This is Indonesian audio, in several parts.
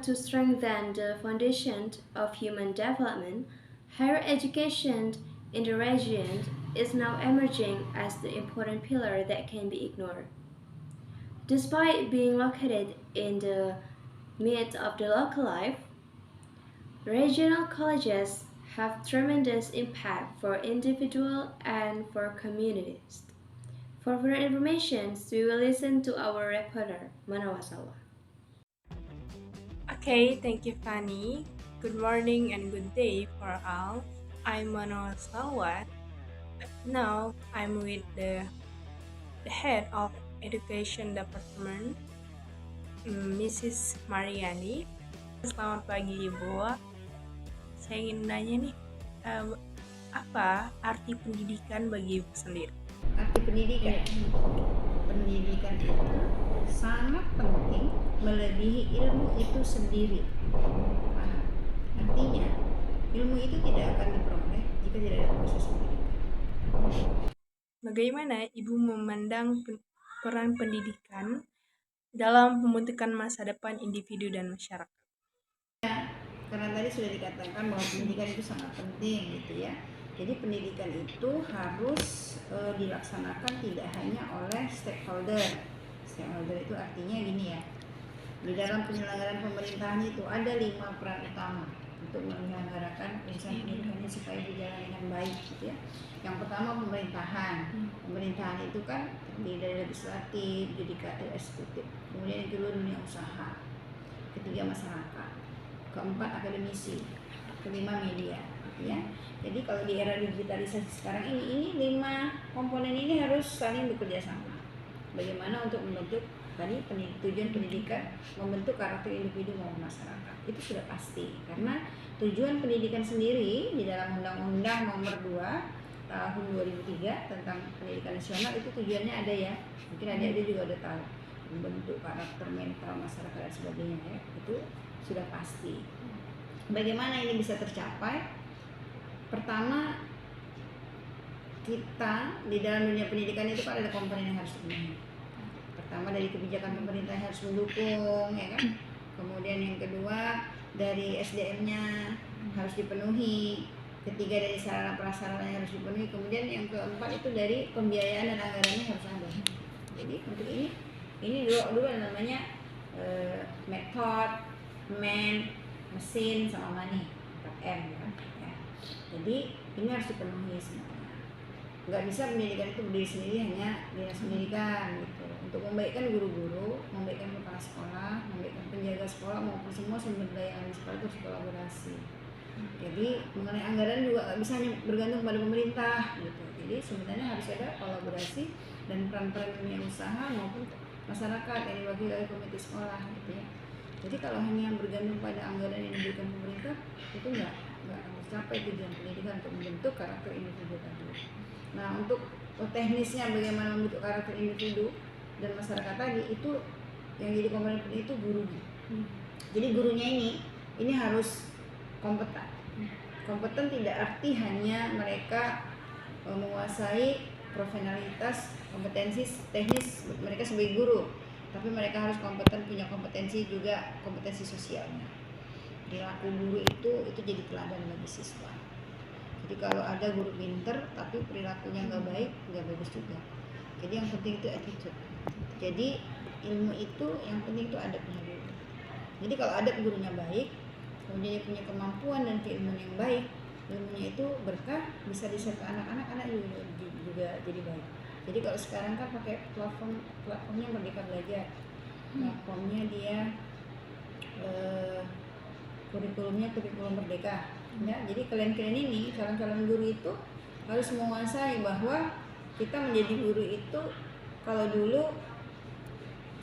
to strengthen the foundation of human development, higher education in the region is now emerging as the important pillar that can be ignored. Despite being located in the midst of the local life, regional colleges have tremendous impact for individuals and for communities. For further information, we will listen to our reporter, Manawa Salwa. Okay, thank you, Fanny. Good morning and good day for all. I'm Manuel Salwat. Now I'm with the head of education department, Mrs. Mariani. Selamat pagi, Ibu. Saya ingin nanya nih, eh, apa arti pendidikan bagi Ibu sendiri? Arti pendidikan, pendidikan itu sangat penting melebihi ilmu itu sendiri. Paham? Artinya ilmu itu tidak akan diperoleh jika tidak ada proses pendidikan. Bagaimana Ibu memandang peran pendidikan dalam pembentukan masa depan individu dan masyarakat? Karena tadi sudah dikatakan bahwa pendidikan itu sangat penting gitu ya. Jadi pendidikan itu harus dilaksanakan tidak hanya oleh stakeholder. Stakeholder itu artinya gini ya. Di dalam penyelenggaraan pemerintahan itu ada 5 peran utama untuk menyelenggarakan urusan pendidikan ini supaya berjalan dengan baik gitu ya. Yang pertama pemerintahan. Pemerintahan itu kan terdiri dari legislatif, yudikatif, eksekutif. Kemudian yang kedua dunia usaha. Ketiga masyarakat. Keempat akademisi. Kelima media gitu ya. Jadi kalau di era digitalisasi sekarang ini 5 komponen ini harus saling bekerja sama. Bagaimana untuk membentuk tadi tujuan pendidikan membentuk karakter individu maupun masyarakat itu sudah pasti karena tujuan pendidikan sendiri di dalam Undang-Undang Nomor 2 Tahun 2003 tentang pendidikan nasional itu tujuannya ada ya, mungkin adik-adik juga udah tahu, membentuk karakter mental masyarakat dan sebagainya ya, itu sudah pasti. Bagaimana ini bisa tercapai? Pertama, kita di dalam dunia pendidikan itu kan ada komponen yang harus dipenuhi. Pertama dari kebijakan pemerintah yang harus mendukung, ya kan. Kemudian yang kedua dari SDM-nya harus dipenuhi. Ketiga dari sarana prasarana yang harus dipenuhi. Kemudian yang keempat itu dari pembiayaan dan anggarannya harus ada. Jadi untuk ini dulu namanya method, man, mesin sama money, 4M ya. Jadi ini harus dipenuhi semuanya. Nggak bisa pendidikan itu berdiri sendiri hanya dinas pendidikan gitu. Untuk membaikkan guru-guru, membaikkan kepala sekolah, membaikkan penjaga sekolah maupun semua sumber daya yang di sekolah itu harus kolaborasi. Jadi mengenai anggaran juga nggak bisa hanya bergantung pada pemerintah gitu. Jadi sebenarnya harus ada kolaborasi dan peran-peran dunia usaha maupun masyarakat yang diwakili oleh komite sekolah gitu ya. Jadi kalau hanya bergantung pada anggaran yang diberikan pemerintah itu nggak akan tercapai tujuan pendidikan untuk membentuk karakter individu tadi. Nah untuk teknisnya bagaimana membentuk karakter individu dan masyarakat tadi itu yang jadi komponen penting itu gurunya. Jadi gurunya ini harus kompeten. Kompeten tidak arti hanya mereka menguasai profesionalitas, kompetensi teknis mereka sebagai guru, tapi mereka harus kompeten, punya kompetensi juga kompetensi sosialnya. Perilaku guru itu jadi teladan bagi siswa. Jadi kalau ada guru pinter tapi perilakunya nggak baik, nggak bagus juga. Jadi yang penting itu attitude. Jadi ilmu itu yang penting itu adabnya dulu. Jadi kalau adab gurunya baik, kemudian dia punya kemampuan dan keilmuan yang baik, ilmunya itu berkah, bisa di-share ke anak-anak juga jadi baik. Jadi kalau sekarang kan pakai platformnya Merdeka Belajar. Platformnya dia kurikulumnya kurikulum merdeka. Ya, jadi kalian ini calon-calon guru itu harus menguasai bahwa kita menjadi guru itu kalau dulu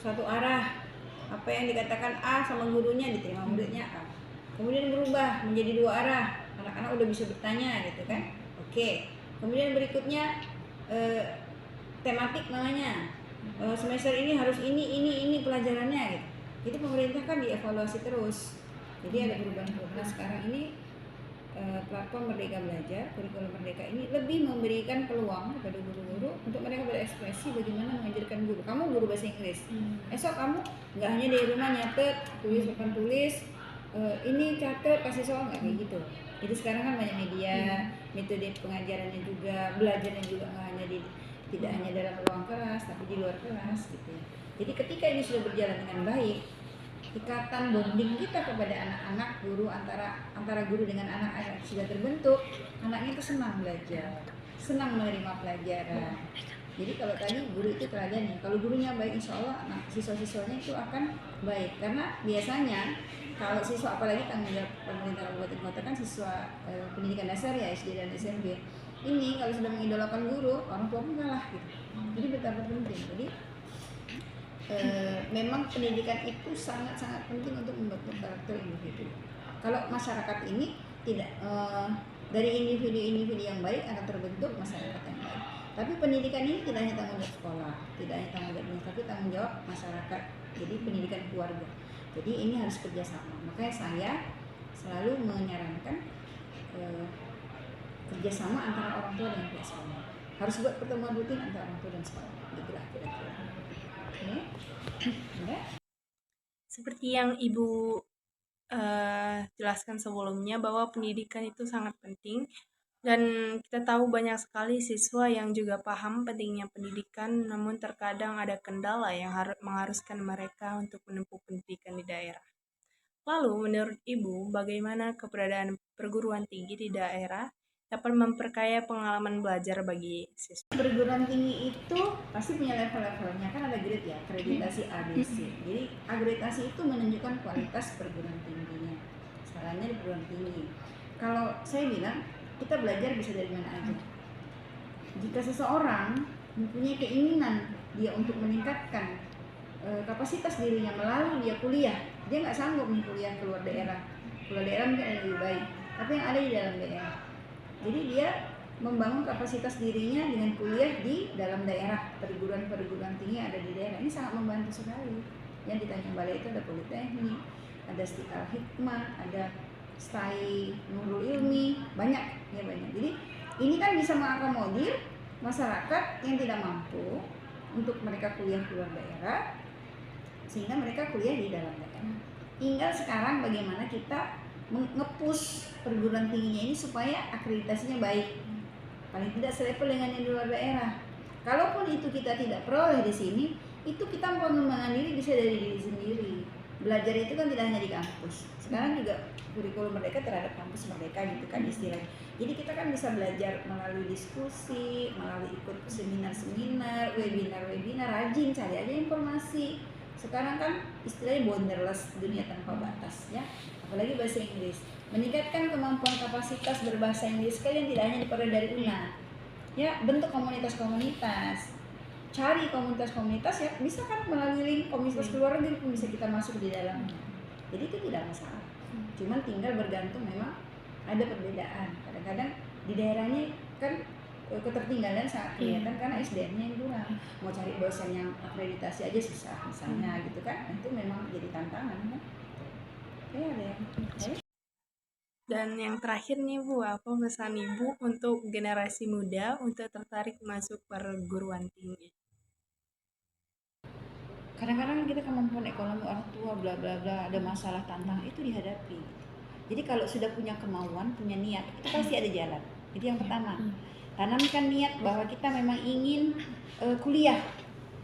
satu arah, apa yang dikatakan A sama gurunya diterima muridnya A. Kemudian berubah menjadi 2 arah, anak-anak udah bisa bertanya gitu kan. Oke. Kemudian berikutnya tematik namanya. Semester ini harus ini pelajarannya gitu. Jadi pemerintah kan dievaluasi terus. Jadi ada perubahan-perubahan. Sekarang ini platform Merdeka Belajar, kurikulum Merdeka ini lebih memberikan peluang kepada guru-guru untuk mereka berekspresi bagaimana mengajarkan guru. Kamu guru bahasa Inggris, esok kamu nggak hanya di rumah nyatet, tulis papan tulis, ini catat kasih soal, nggak kayak gitu. Jadi sekarang kan banyak media, metode pengajarannya juga, belajarnya juga tidak hanya dalam ruang kelas tapi di luar kelas gitu ya. Jadi ketika ini sudah berjalan dengan baik, ikatan bonding kita kepada anak-anak guru antara guru dengan anak-anak sudah terbentuk, anaknya itu senang belajar, senang menerima pelajaran. Jadi kalau tadi guru itu teladannya, kalau gurunya baik insya Allah anak siswa-siswanya itu akan baik. Karena biasanya kalau siswa, apalagi tanggung jawab pemerintah kabupaten kota kan siswa pendidikan dasar ya, SD dan SMP, ini kalau sudah mengidolakan guru, orang tua pun kalah gitu. Jadi betapa penting. Jadi memang pendidikan itu sangat-sangat penting untuk membentuk karakter individu. Kalau masyarakat ini tidak dari individu-individu yang baik akan terbentuk masyarakat yang baik. Tapi pendidikan ini tidak hanya tanggung jawab sekolah, tidak hanya tanggung jawab tapi tanggung jawab masyarakat. Jadi pendidikan keluarga. Jadi ini harus kerjasama. Makanya saya selalu menyarankan kerjasama antara orang tua dengan pihak sekolah. Harus buat pertemuan rutin antara orang tua dan sekolah. Begitulah kira-kira. Seperti yang Ibu jelaskan sebelumnya bahwa pendidikan itu sangat penting, dan kita tahu banyak sekali siswa yang juga paham pentingnya pendidikan, namun terkadang ada kendala yang mengharuskan mereka untuk menempuh pendidikan di daerah. Lalu menurut Ibu, bagaimana keberadaan perguruan tinggi di daerah dapat memperkaya pengalaman belajar bagi siswa? Perguruan tinggi itu pasti punya level-levelnya, kan ada grade ya, akreditasi A, B, C. Jadi akreditasi itu menunjukkan kualitas perguruan tingginya, skalanya di perguruan tinggi. Kalau saya bilang kita belajar bisa dari mana aja. Jika seseorang mempunyai keinginan dia untuk meningkatkan kapasitas dirinya melalui dia kuliah, dia nggak sanggup nih kuliah keluar daerah. Keluar daerah mungkin ada lebih baik, tapi yang ada di dalam daerah. Jadi dia membangun kapasitas dirinya dengan kuliah di dalam daerah, perguruan tinggi ada di daerah. Ini sangat membantu sekali. Yang di Tanjung Balai itu ada Politeknik, ada Istiqlal Hikmah, ada STAI Nurul Ilmi, banyak. Jadi ini kan bisa mengakomodir masyarakat yang tidak mampu untuk mereka kuliah keluar daerah, sehingga mereka kuliah di dalam daerah. Tinggal sekarang bagaimana kita nge-push perguruan tingginya ini supaya akreditasinya baik, paling tidak selevel dengan yang di luar daerah. Kalaupun itu kita tidak peroleh di sini, itu kita pengembangan diri bisa dari diri sendiri. Belajar itu kan tidak hanya di kampus. Sekarang juga kurikulum Merdeka terhadap kampus Merdeka gitu kan istilahnya. Jadi kita kan bisa belajar melalui diskusi, melalui ikut seminar-seminar, webinar, rajin cari aja informasi. Sekarang kan istilahnya borderless, dunia tanpa batas ya. Apalagi bahasa Inggris, meningkatkan kemampuan kapasitas berbahasa Inggris kalian tidak hanya diperoleh dari UNA ya, bentuk komunitas-komunitas, cari komunitas-komunitas ya, bisa kan melalui link komunitas keluarga pun bisa kita masuk di dalamnya. Jadi itu tidak masalah, cuman tinggal bergantung, memang ada perbedaan. Kadang-kadang di daerahnya kan ketertinggalan sangat kelihatan karena SDM-nya yang kurang, mau cari dosen yang akreditasi aja susah misalnya gitu kan, itu memang jadi tantangan kan. Dan yang terakhir nih Bu, apa pesan Ibu untuk generasi muda untuk tertarik masuk perguruan tinggi? Kadang-kadang kita kemampuan ekonomi orang tua bla bla bla, ada masalah tantangan itu dihadapi. Jadi kalau sudah punya kemauan, punya niat, itu pasti ada jalan. Itu yang pertama. Tanamkan niat bahwa kita memang ingin kuliah.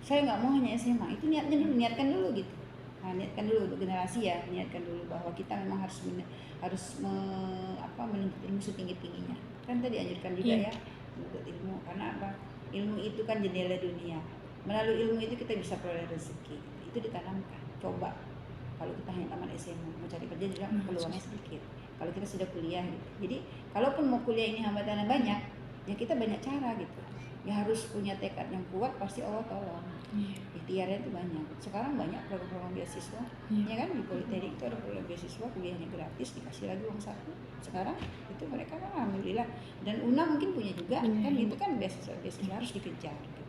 Saya nggak mau hanya SMA. Itu niatnya dulu, niatkan dulu gitu. Nah, niatkan dulu untuk generasi ya, niatkan dulu bahwa kita memang harus menuntut ilmu setinggi-tingginya. Kan tadi anjurkan juga ya, menuntut ilmu. Karena apa? Ilmu itu kan jendela dunia. Melalui ilmu itu kita bisa peroleh rezeki. Itu ditanamkan. Coba kalau kita hanya tamat SMA, mau cari kerja juga peluangnya sedikit. Kalau kita sudah kuliah gitu. Jadi kalaupun mau kuliah ini hambatannya banyak, ya kita banyak cara gitu. Ya harus punya tekad yang kuat, pasti Allah tolong. Ikhtiarnya itu banyak. Sekarang banyak program-program beasiswa, ya kan, di Politeknik itu ada program beasiswa, kuliahnya gratis, dikasih lagi uang saku. Sekarang itu mereka kan alhamdulillah, dan UNA mungkin punya juga, kan itu kan beasiswa harus dikejar. Gitu.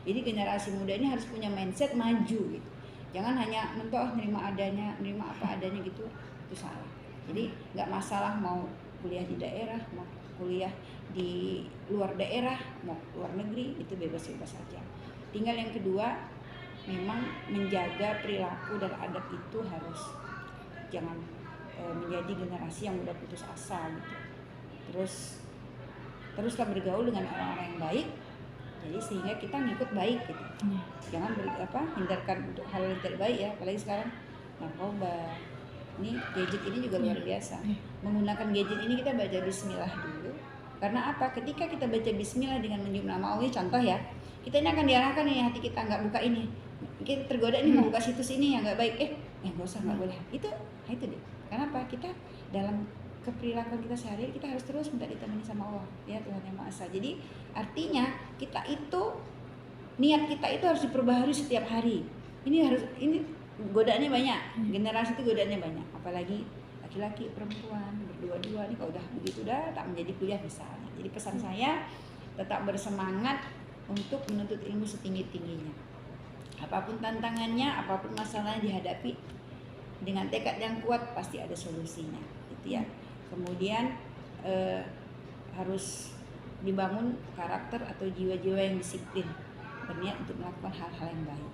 Jadi generasi muda ini harus punya mindset maju gitu. Jangan hanya mentok nerima apa adanya gitu, itu salah. Jadi nggak masalah mau kuliah di daerah, mau kuliah di luar daerah, mau luar negeri, itu bebas-bebas saja. Tinggal yang kedua, memang menjaga perilaku dan adab itu harus jangan menjadi generasi yang mudah putus asa gitu. Teruslah bergaul dengan orang-orang yang baik, jadi sehingga kita ngikut baik gitu. Jangan hindarkan untuk hal yang tidak baik ya, apalagi sekarang narkoba. Ini gadget ini juga luar biasa. Menggunakan gadget ini kita baca bismillah dulu. Karena apa? Ketika kita baca bismillah dengan menyebut nama Allah, contoh ya, kita ini akan diarahkan nih hati kita nggak buka ini. Kita tergoda ini mau buka situs ini yang nggak baik, nggak usah, nggak boleh. Itu deh. Kenapa? Kita dalam keperilakuan kita sehari kita harus terus minta ditemani sama Allah, ya Tuhan Yang Maha Esa. Jadi artinya kita itu niat kita itu harus diperbaharui setiap hari. Ini godaannya banyak, generasi itu godaannya banyak, apalagi laki-laki, perempuan, berdua-dua nih kalau udah begitu tak menjadi kuliah misalnya. Jadi pesan saya tetap bersemangat untuk menuntut ilmu setinggi-tingginya. Apapun tantangannya, apapun masalahnya dihadapi dengan tekad yang kuat pasti ada solusinya, gitu ya. Kemudian harus dibangun karakter atau jiwa-jiwa yang disiplin, berniat untuk melakukan hal-hal yang baik.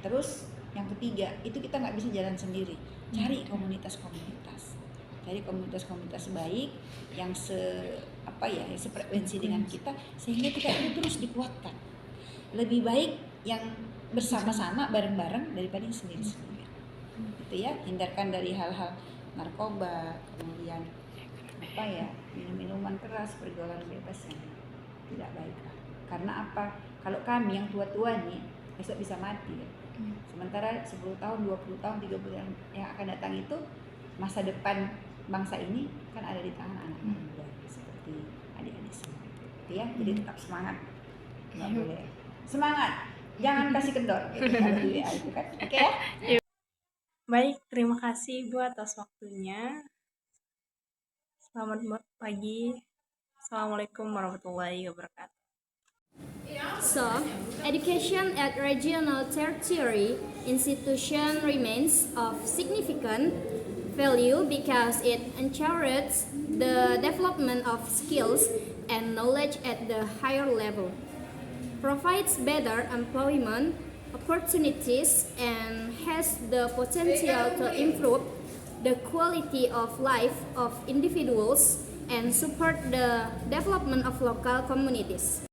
Terus yang ketiga, itu kita nggak bisa jalan sendiri. Cari komunitas-komunitas, baik yang sefrekuensi dengan kita, sehingga kita itu terus dikuatkan. Lebih baik yang bersama-sama bareng-bareng daripada yang sendiri-sendiri. Gitu ya, hindarkan dari hal-hal narkoba, kemudian minum-minuman keras, pergaulan bebas yang tidak baik. Karena apa? Kalau kami yang tua-tua nih besok bisa mati ya. Sementara 10 tahun, 20 tahun, 30 tahun yang akan datang itu masa depan bangsa ini kan ada di tangan anak-anak muda seperti adik-adik semua. Gitu ya. Jadi tetap semangat. Nggak boleh. Semangat. Jangan kasih kendor. Gitu kan. Oke ya? Baik, terima kasih Bu atas waktunya. Selamat pagi. Assalamualaikum warahmatullahi wabarakatuh. So, education at regional tertiary institution remains of significant value because it ensures the development of skills and knowledge at the higher level, provides better employment opportunities, and has the potential to improve the quality of life of individuals and support the development of local communities.